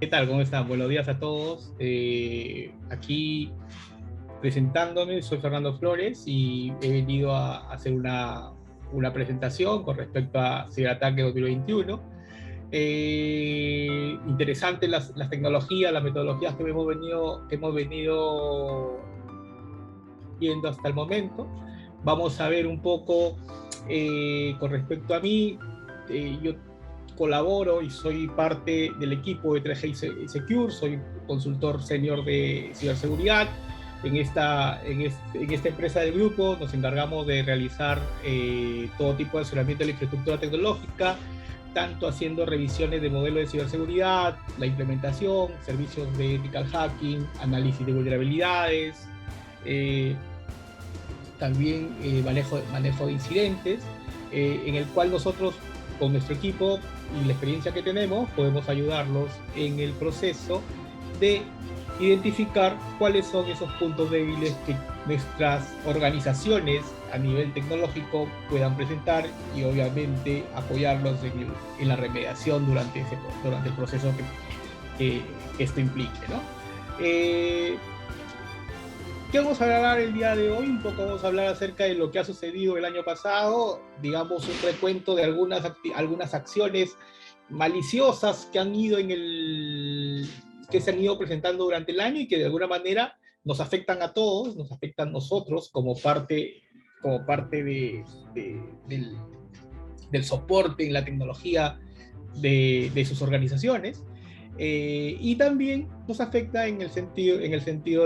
¿Qué tal? ¿Cómo están? Buenos días a todos. Aquí presentándome, soy Fernando Flores y he venido a hacer una presentación con respecto a Ciberataque 2021. Interesantes las tecnologías, las metodologías que hemos venido viendo hasta el momento. Vamos a ver un poco con respecto a mí. Yo colaboro y soy parte del equipo de 3G Secure, soy consultor senior de ciberseguridad. En esta empresa del grupo nos encargamos de realizar todo tipo de asesoramiento de la infraestructura tecnológica, tanto haciendo revisiones de modelos de ciberseguridad, la implementación, servicios de ethical hacking, análisis de vulnerabilidades, también manejo de incidentes, en el cual nosotros con nuestro equipo y la experiencia que tenemos podemos ayudarlos en el proceso de identificar cuáles son esos puntos débiles que nuestras organizaciones a nivel tecnológico puedan presentar y obviamente apoyarlos en la remediación durante el proceso que esto implique, ¿no? ¿Qué vamos a hablar el día de hoy? Un poco vamos a hablar acerca de lo que ha sucedido el año pasado, digamos un recuento de algunas acciones maliciosas que se han ido presentando durante el año y que de alguna manera nos afectan a todos, nos afectan a nosotros como parte del soporte en la tecnología de sus organizaciones. Y también nos afecta en el sentido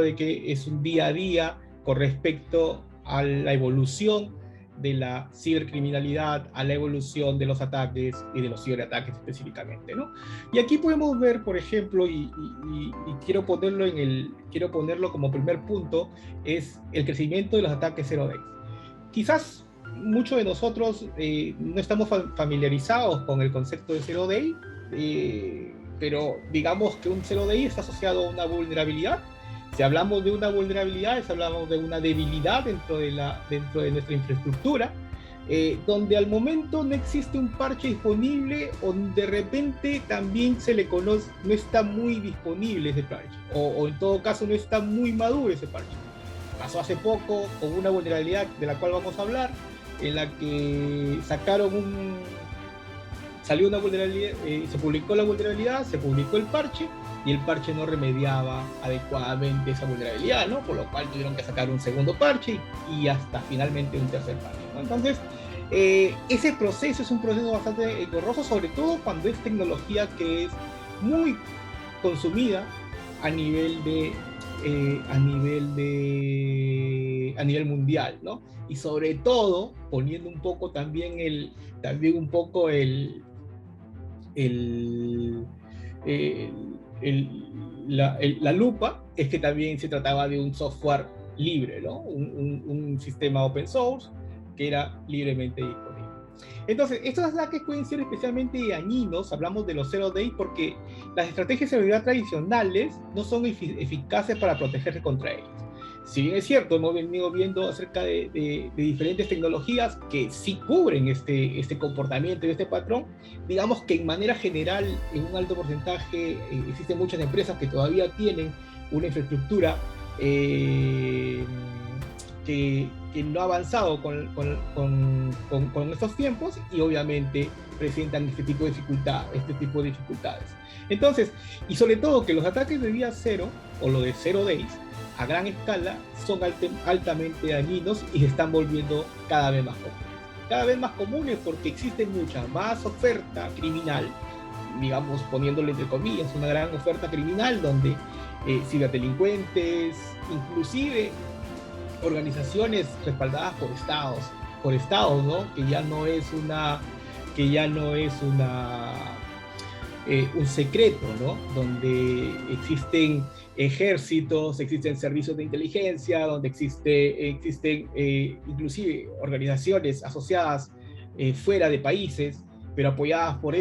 de que es un día a día con respecto a la evolución de la cibercriminalidad, a la evolución de los ataques y de los ciberataques específicamente, ¿no? Y aquí podemos ver, por ejemplo, y quiero ponerlo como primer punto, es el crecimiento de los ataques zero days. Quizás muchos de nosotros no estamos familiarizados con el concepto de zero day, pero digamos que un zero day está asociado a una vulnerabilidad. Si hablamos de una vulnerabilidad, hablamos de una debilidad dentro de nuestra infraestructura, donde al momento no existe un parche disponible o de repente también se le conoce, no está muy disponible ese parche, o en todo caso no está muy maduro ese parche. Pasó hace poco con una vulnerabilidad de la cual vamos a hablar, en la que salió una vulnerabilidad, se publicó la vulnerabilidad, se publicó el parche, y el parche no remediaba adecuadamente esa vulnerabilidad, ¿no? Por lo cual tuvieron que sacar un segundo parche y hasta finalmente un tercer parche, ¿no? Entonces, ese proceso es un proceso bastante engorroso, sobre todo cuando es tecnología que es muy consumida a nivel mundial, ¿no? Y sobre todo poniendo un poco también la lupa, es que también se trataba de un software libre, ¿no? Un sistema open source que era libremente disponible. Entonces, estos ataques pueden ser especialmente dañinos, hablamos de los zero day, porque las estrategias de seguridad tradicionales no son eficaces para protegerse contra ellos. Si bien es cierto, hemos venido viendo acerca de diferentes tecnologías que sí cubren este comportamiento y este patrón, digamos que en manera general, en un alto porcentaje, existen muchas empresas que todavía tienen una infraestructura que no ha avanzado con estos tiempos y obviamente presentan este tipo de dificultades. Entonces, y sobre todo que los ataques de día cero o lo de zero days a gran escala son altamente dañinos y se están volviendo cada vez más comunes. Cada vez más comunes porque existe mucha más oferta criminal, digamos, poniéndole entre comillas, una gran oferta criminal donde ciberdelincuentes, inclusive organizaciones respaldadas por estados, ¿no? Que ya no es un secreto, ¿no? Donde existen ejércitos, existen servicios de inteligencia, donde existen inclusive organizaciones asociadas fuera de países, pero apoyadas por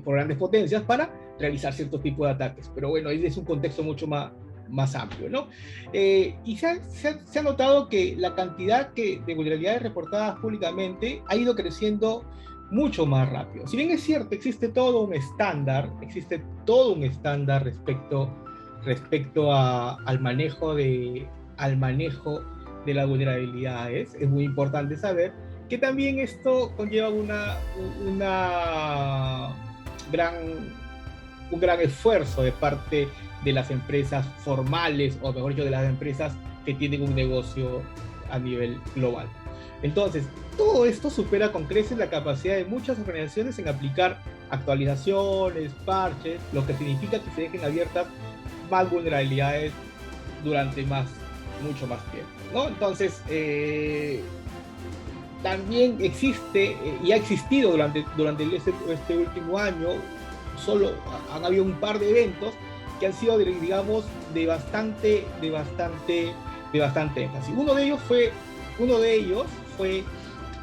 grandes potencias para realizar ciertos tipos de ataques. Pero bueno, ese es un contexto mucho más amplio, ¿no? Y se ha notado que la cantidad de vulnerabilidades reportadas públicamente ha ido creciendo mucho más rápido. Si bien es cierto, existe todo un estándar respecto al manejo de las vulnerabilidades. Es muy importante saber que también esto conlleva un gran esfuerzo de parte de las empresas formales, o mejor dicho, de las empresas que tienen un negocio a nivel global. Entonces, todo esto supera con creces la capacidad de muchas organizaciones en aplicar actualizaciones, parches, lo que significa que se dejen abiertas más vulnerabilidades durante mucho más tiempo, ¿no? Entonces, también existe y ha existido durante este último año, solo han habido un par de eventos que han sido, digamos, de bastante énfasis. Uno de ellos fue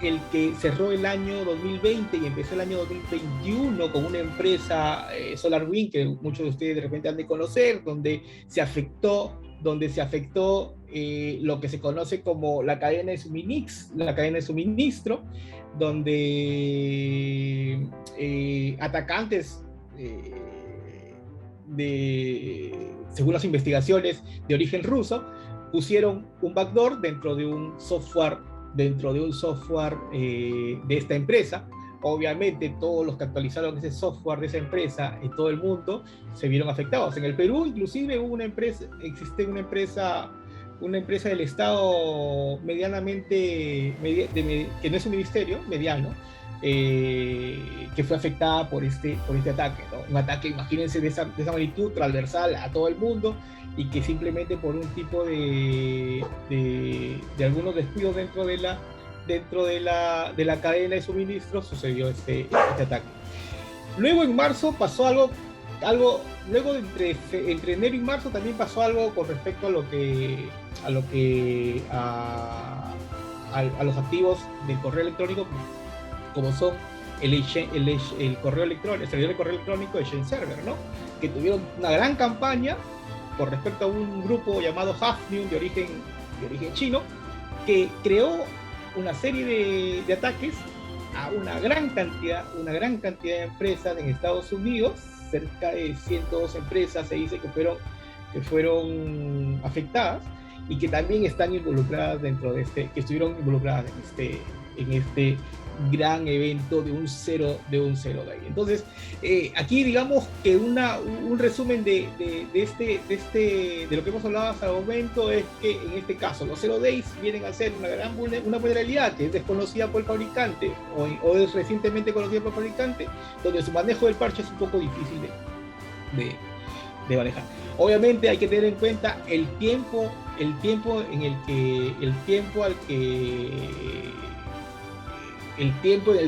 el que cerró el año 2020 y empezó el año 2021 con una empresa, SolarWinds, que muchos de ustedes de repente han de conocer, donde se afectó lo que se conoce como la cadena de suministro, donde atacantes según las investigaciones de origen ruso, pusieron un backdoor dentro de un software de esta empresa. Obviamente todos los que actualizaron ese software de esa empresa en todo el mundo se vieron afectados. En el Perú inclusive existe una empresa del Estado medianamente, que no es un ministerio, mediano, que fue afectada por este ataque, ¿no? Un ataque, imagínense, de esa magnitud, transversal a todo el mundo, y que simplemente por un tipo de algunos descuidos dentro de la cadena de suministro sucedió este ataque. Luego en marzo pasó algo luego entre enero y marzo también pasó algo con respecto a los activos del correo electrónico, como son el correo electrónico, el servidor de correo electrónico de Exchange Server, ¿no? Que tuvieron una gran campaña con respecto a un grupo llamado Hafnium de origen chino, que creó una serie de ataques a una gran cantidad de empresas en Estados Unidos. Cerca de 102 empresas se dice que fueron afectadas, y que también están involucradas que estuvieron involucradas en este gran evento de un zero day. Entonces, aquí digamos que un resumen de lo que hemos hablado hasta el momento es que en este caso los zero days vienen a ser una vulnerabilidad que es desconocida por el fabricante o es recientemente conocida por el fabricante, donde su manejo del parche es un poco difícil de manejar. Obviamente hay que tener en cuenta el tiempo en el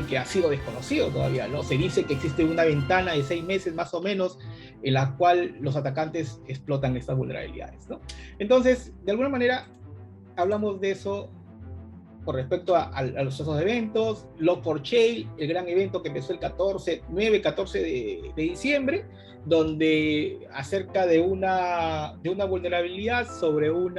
que ha sido desconocido todavía, ¿no? Se dice que existe una ventana de 6 meses más o menos en la cual los atacantes explotan estas vulnerabilidades, ¿no? Entonces, de alguna manera, hablamos de eso con respecto a los otros eventos. Log4j, el gran evento que empezó el 14 de diciembre, donde acerca de una vulnerabilidad sobre un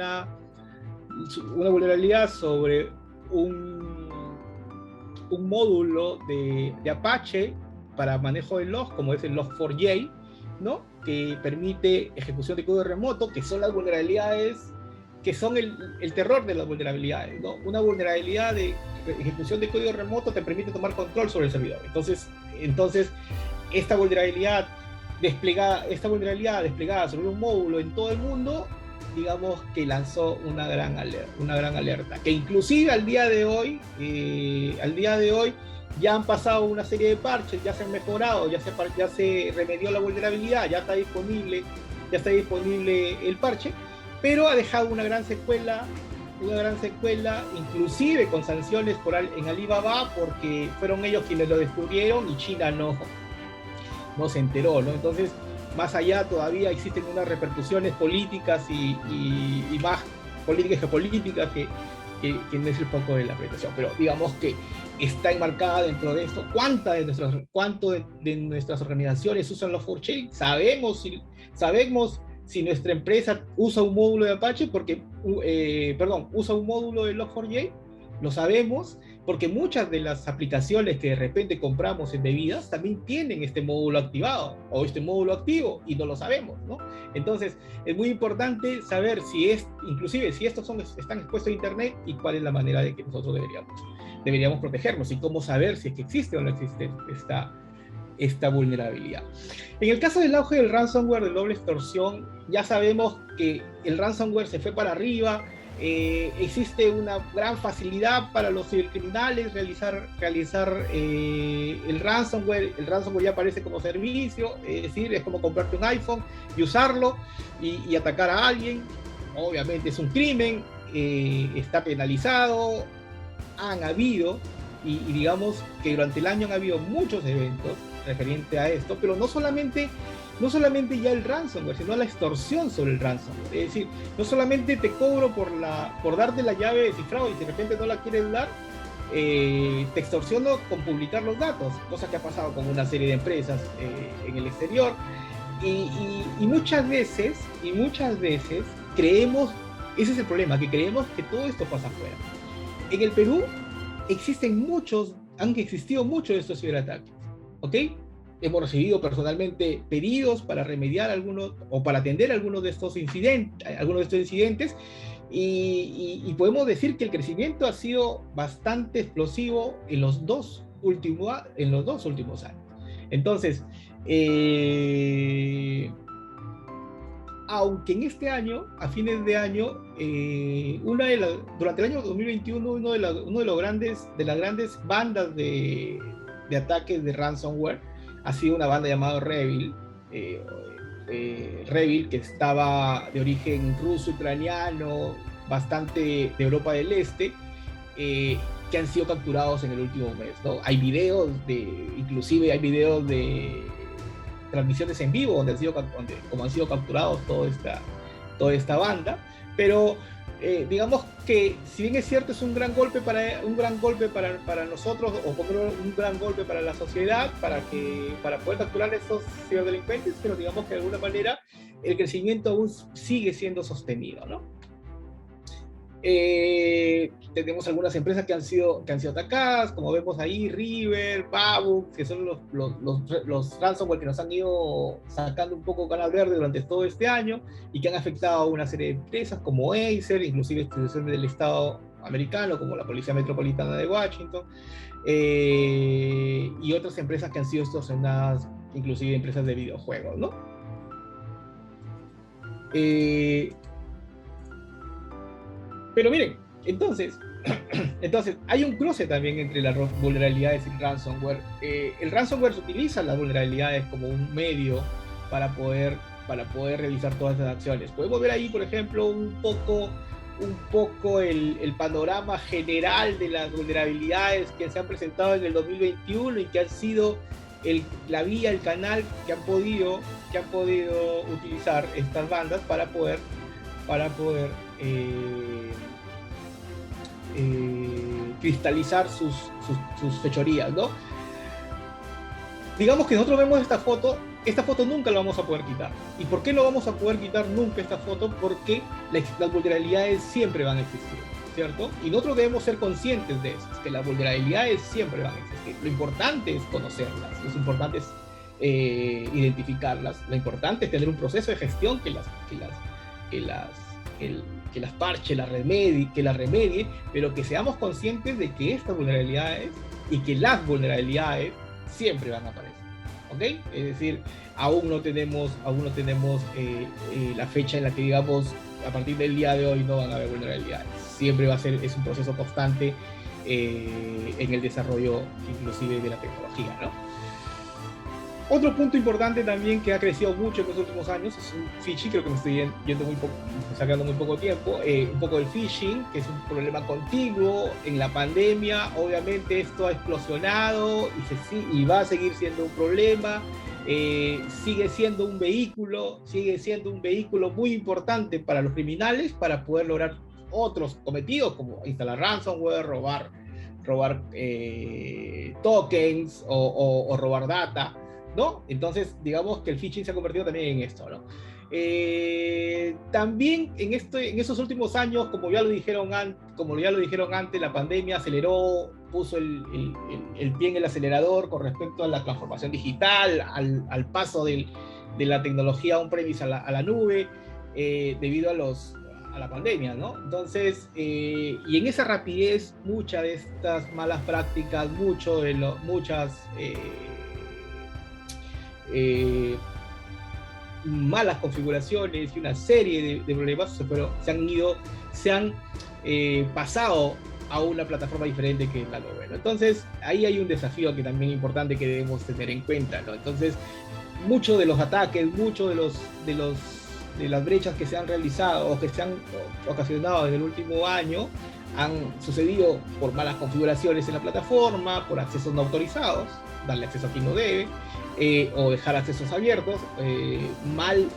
módulo de Apache para manejo de logs, como es el Log4j, ¿no? Que permite ejecución de código remoto, que son las vulnerabilidades, que son el terror de las vulnerabilidades, ¿no? Una vulnerabilidad de ejecución de código remoto te permite tomar control sobre el servidor. Entonces esta vulnerabilidad desplegada sobre un módulo en todo el mundo, digamos que lanzó una gran alerta, que inclusive al día de hoy ya han pasado una serie de parches, ya se han mejorado, ya se remedió la vulnerabilidad, ya está disponible el parche, pero ha dejado una gran secuela, inclusive con sanciones en Alibaba, porque fueron ellos quienes lo descubrieron y China no se enteró, ¿no? Entonces, más allá todavía existen unas repercusiones políticas y más políticas y geopolíticas que no es el foco de la presentación, pero digamos que está enmarcada dentro de esto. ¿Cuánto de nuestras organizaciones usan Log4j? Sabemos si nuestra empresa usa un módulo de Apache, usa un módulo de Log4j, lo sabemos, porque muchas de las aplicaciones que de repente compramos en bebidas también tienen este módulo activado o este módulo activo y no lo sabemos, ¿no? Entonces, es muy importante saber si inclusive si estos están expuestos a internet y cuál es la manera de que nosotros deberíamos protegernos y cómo saber si es que existe o no existe esta vulnerabilidad. En el caso del auge del ransomware, de doble extorsión, ya sabemos que el ransomware se fue para arriba. Existe una gran facilidad para los cibercriminales realizar el ransomware. El ransomware ya aparece como servicio, es decir, es como comprarte un iPhone y usarlo y atacar a alguien. Obviamente es un crimen, está penalizado, han habido, y digamos que durante el año han habido muchos eventos referente a esto, pero no solamente ya el ransomware, sino la extorsión sobre el ransomware. Es decir, no solamente te cobro por darte la llave de cifrado y si de repente no la quieres dar, te extorsiono con publicar los datos, cosa que ha pasado con una serie de empresas en el exterior. Y muchas veces creemos, ese es el problema, que creemos que todo esto pasa afuera. En el Perú han existido muchos de estos ciberataques, ¿ok? Hemos recibido personalmente pedidos para remediar algunos o para atender algunos de estos incidentes y podemos decir que el crecimiento ha sido bastante explosivo en los dos últimos años. Entonces, aunque en este año, a fines de año, durante el año 2021, una de las grandes bandas de ataques de ransomware ha sido una banda llamada Revil, que estaba de origen ruso-ucraniano, bastante de Europa del Este, que han sido capturados en el último mes, ¿no? Inclusive hay videos de transmisiones en vivo donde han sido capturados toda esta banda, pero digamos que si bien es cierto es un gran golpe para nosotros, o un gran golpe para la sociedad para poder capturar a estos ciberdelincuentes, pero digamos que de alguna manera el crecimiento aún sigue siendo sostenido, ¿no? Tenemos algunas empresas que han sido atacadas, como vemos ahí, River, Babu, que son los ransomware que nos han ido sacando un poco canal verde durante todo este año y que han afectado a una serie de empresas como Acer, inclusive instituciones del Estado americano como la Policía Metropolitana de Washington, y otras empresas que han sido extorsionadas, inclusive empresas de videojuegos, ¿no? Pero miren, entonces hay un cruce también entre las vulnerabilidades y el ransomware. El ransomware utiliza las vulnerabilidades como un medio para poder realizar todas esas acciones. Podemos ver ahí, por ejemplo, un poco el panorama general de las vulnerabilidades que se han presentado en el 2021 y que han sido la vía, el canal que han podido utilizar estas bandas para poder cristalizar sus fechorías, ¿no? Digamos que nosotros vemos esta foto nunca la vamos a poder quitar. ¿Y por qué no vamos a poder quitar nunca esta foto? Porque las vulnerabilidades siempre van a existir, ¿cierto? Y nosotros debemos ser conscientes de eso, que las vulnerabilidades siempre van a existir. Lo importante es conocerlas, lo importante es identificarlas, lo importante es tener un proceso de gestión que las parche, que las remedie, pero que seamos conscientes de que estas vulnerabilidades y que las vulnerabilidades siempre van a aparecer, ¿ok? Es decir, aún no tenemos la fecha en la que digamos a partir del día de hoy no van a haber vulnerabilidades. Siempre es un proceso constante en el desarrollo inclusive de la tecnología, ¿no? Otro punto importante también que ha crecido mucho en los últimos años es un phishing. Creo que me estoy sacando muy poco tiempo. Un poco del phishing, que es un problema continuo. En la pandemia, obviamente, esto ha explosionado y va a seguir siendo un problema. Sigue siendo un vehículo muy importante para los criminales para poder lograr otros cometidos, como instalar ransomware, robar tokens o robar data, ¿no? Entonces, digamos que el phishing se ha convertido también en esto, ¿no? También en esos últimos años, como ya lo dijeron antes, la pandemia aceleró, puso el pie en el acelerador con respecto a la transformación digital, al paso de la tecnología on-premise a la nube, debido a la pandemia, ¿no? Entonces, y en esa rapidez, muchas de estas malas prácticas, muchas malas configuraciones y una serie de problemas se han pasado a una plataforma diferente que es la nube, ¿no? Entonces, ahí hay un desafío que también es importante que debemos tener en cuenta, ¿no? Entonces, muchos de los ataques, muchos de las brechas que se han realizado o que se han ocasionado en el último año han sucedido por malas configuraciones en la plataforma, por accesos no autorizados, darle acceso a quien no debe, o dejar accesos abiertos, mal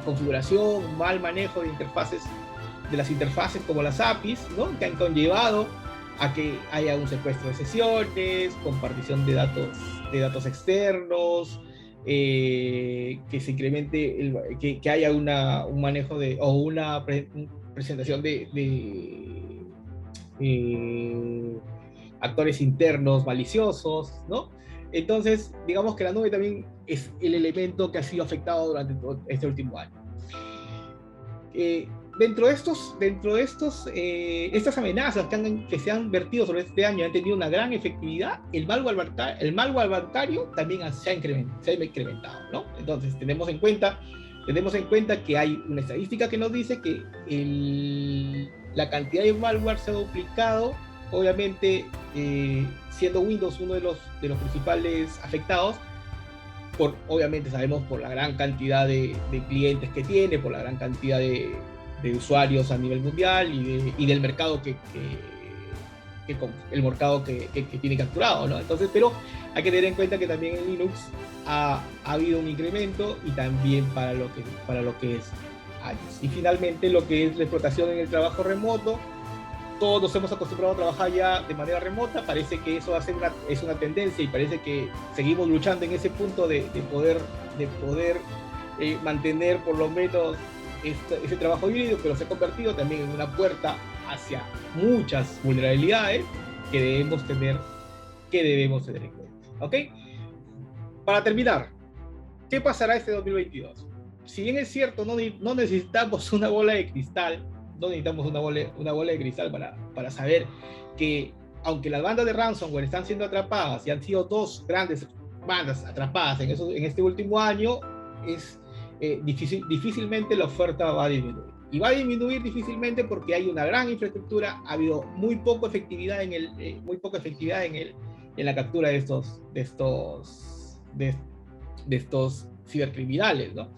configuración, mal manejo de las interfaces como las APIs, ¿no? Que han conllevado a que haya un secuestro de sesiones, compartición de datos externos, que se incremente, que haya un manejo o una presentación de actores internos maliciosos, ¿no? Entonces, digamos que la nube también es el elemento que ha sido afectado durante todo este último año. Dentro de estas amenazas que se han vertido sobre este año han tenido una gran efectividad, el malware bancario también se ha incrementado, ¿no? Entonces, tenemos en cuenta que hay una estadística que nos dice que la cantidad de malware se ha duplicado, obviamente, siendo Windows uno de los principales afectados, obviamente sabemos por la gran cantidad de clientes que tiene, por la gran cantidad de usuarios a nivel mundial y del mercado que tiene capturado, ¿no? Entonces, pero hay que tener en cuenta que también en Linux ha habido un incremento, y también para lo que es años. Y finalmente, lo que es la explotación en el trabajo remoto. Todos nos hemos acostumbrado a trabajar ya de manera remota, parece que eso es una tendencia, y parece que seguimos luchando en ese punto de poder mantener por lo menos ese trabajo híbrido, pero se ha convertido también en una puerta hacia muchas vulnerabilidades que debemos tener en cuenta, ¿ok? Para terminar, ¿qué pasará este 2022? Si bien es cierto, no necesitamos una bola de cristal, para saber que, aunque las bandas de ransomware están siendo atrapadas, y han sido dos grandes bandas atrapadas en este último año, difícilmente la oferta va a disminuir. Y va a disminuir difícilmente porque hay una gran infraestructura, ha habido muy poca efectividad en la captura de estos cibercriminales, ¿no?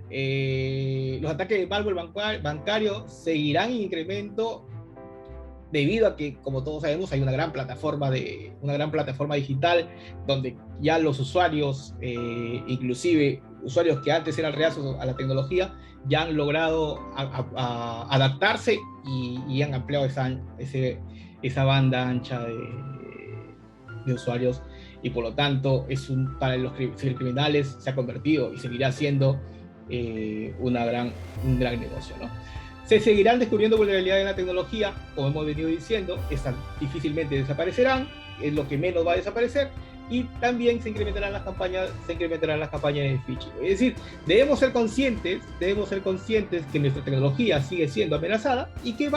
Los ataques de malware bancario seguirán en incremento, debido a que, como todos sabemos, hay una gran plataforma digital donde ya los usuarios, inclusive usuarios que antes eran reacios a la tecnología, ya han logrado adaptarse y han ampliado esa banda ancha de usuarios, y por lo tanto para los cibercriminales se ha convertido y seguirá siendo un gran negocio, ¿no? Se seguirán descubriendo vulnerabilidades en la tecnología, como hemos venido diciendo, estas difícilmente desaparecerán, es lo que menos va a desaparecer, y también se incrementarán las campañas de phishing. Es decir, debemos ser conscientes que nuestra tecnología sigue siendo amenazada, y que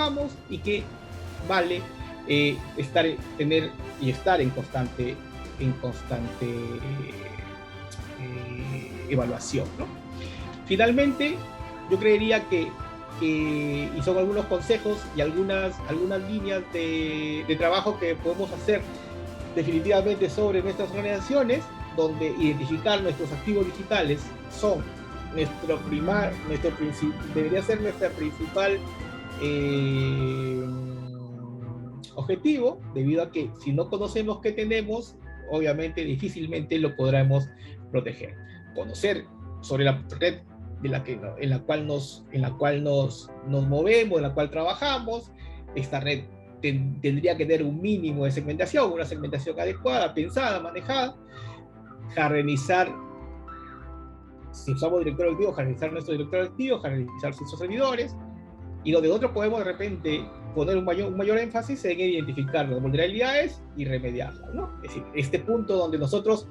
vale estar en constante evaluación, ¿no? Finalmente, yo creería que y son algunos consejos y algunas líneas de trabajo que podemos hacer definitivamente sobre nuestras organizaciones, donde identificar nuestros activos digitales debería ser nuestra principal objetivo, debido a que si no conocemos qué tenemos, obviamente difícilmente lo podremos proteger. Conocer sobre la red en la cual nos movemos, en la cual trabajamos. Esta red tendría que tener un mínimo de segmentación, una segmentación adecuada, pensada, manejada. Realizar si usamos directorio activo, generalizar nuestro directorio activo, generalizar sus servidores, y donde nosotros podemos de repente poner un mayor énfasis en identificar las vulnerabilidades y remediarlas, ¿no? Es decir, este punto donde nosotros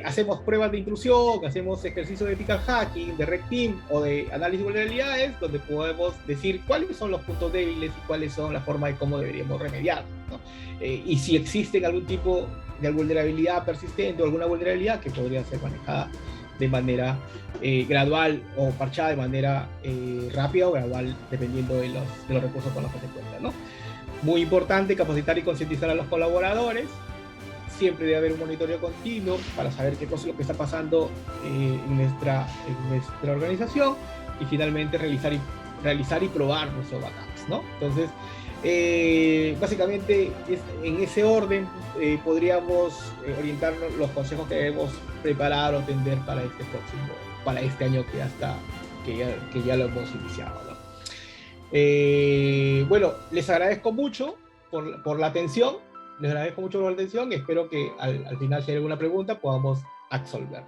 hacemos pruebas de intrusión, hacemos ejercicios de ethical hacking, de red team o de análisis de vulnerabilidades, donde podemos decir cuáles son los puntos débiles y cuáles son las formas de cómo deberíamos remediar, ¿no? Y si existen algún tipo de vulnerabilidad persistente o alguna vulnerabilidad que podría ser manejada de manera gradual o parchada de manera rápida o gradual, dependiendo de los recursos con los que se cuentan, ¿no? Muy importante capacitar y concientizar a los colaboradores. Siempre debe haber un monitoreo continuo para saber qué cosa es lo que está pasando en nuestra organización, y finalmente realizar y probar nuestros backups, ¿no? Entonces, básicamente en ese orden podríamos orientarnos los consejos que debemos preparar o tender para este año que ya lo hemos iniciado, ¿no? Bueno, les agradezco mucho por la atención, espero que al final, si hay alguna pregunta, podamos absolver.